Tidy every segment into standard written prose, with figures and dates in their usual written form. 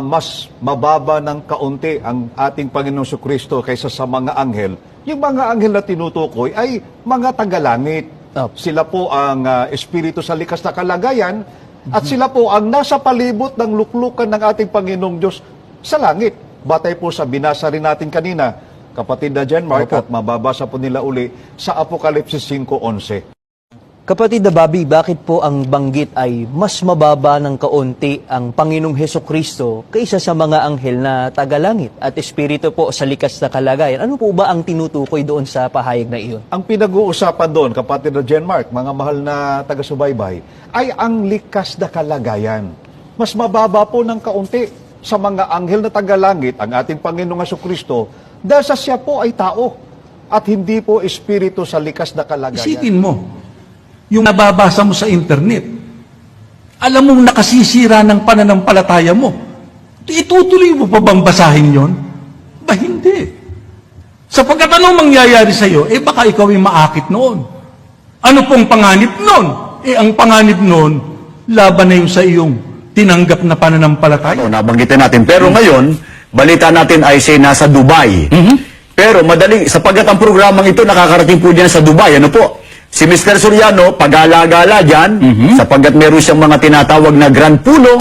mas mababa ng kaunti ang ating Panginoong Kristo kaysa sa mga anghel. Yung mga anghel na tinutukoy ay mga tagalangit. Sila po ang espiritu sa likas na kalagayan at sila po ang nasa palibot ng luklukan ng ating Panginoong Diyos sa langit. Batay po sa binasa rin natin kanina, kapatid na Jan Mark, at mababasa po nila uli sa Apokalipsis 5:11. Kapatid na Bobby, bakit po ang banggit ay mas mababa ng kaunti ang Panginoong Hesukristo kaysa sa mga anghel na tagalangit at espiritu po sa likas na kalagayan? Ano po ba ang tinutukoy doon sa pahayag na iyon? Ang pinag-uusapan doon, kapatid na Jan Mark, mga mahal na taga-subaybay, ay ang likas na kalagayan. Mas mababa po ng kaunti sa mga anghel na tagalangit ang ating Panginoong Hesukristo dahil sa siya po ay tao at hindi po espiritu sa likas na kalagayan. Isipin mo, yung nababasa mo sa internet, alam mong nakasisira ng pananampalataya mo. Itutuloy mo pa bang basahin yon? Ba hindi. Sapagkat anong mangyayari sa iyo, baka ikaw ay maakit noon. Ano pong panganib noon? Ang panganib noon, laban na yung sa iyong tinanggap na pananampalataya. Nabanggitin natin. Pero ngayon, balita natin ay say nasa Dubai. Pero madaling, sapagkat ang programang ito nakakarating po diyan sa Dubai. Ano po? Si Mr. Soriano, pag-alagala dyan, sapagkat meron siyang mga tinatawag na grand pulong,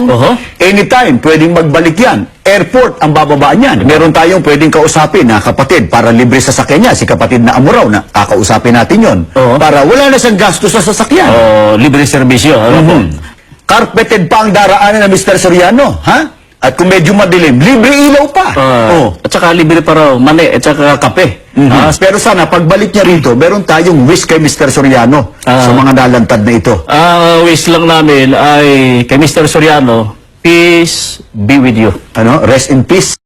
anytime, pwedeng magbalik yan. Airport ang bababaan yan. Meron tayong pwedeng kausapin na kapatid para libre sa sasakyan niya, si kapatid na Amuraw, na kakausapin natin yon para wala na siyang gasto sa sasakyan. Libre serbisyo. Carpeted pa ang daraanan ng Mr. Soriano, ha? At kung medyo madilim, libre ilaw pa. At saka libre pa raw, mani, at saka kape. Pero sana, pagbalik niya rito, meron tayong wish kay Mr. Soriano sa mga nalantad na ito. Wish lang namin ay kay Mr. Soriano, peace be with you. Rest in peace.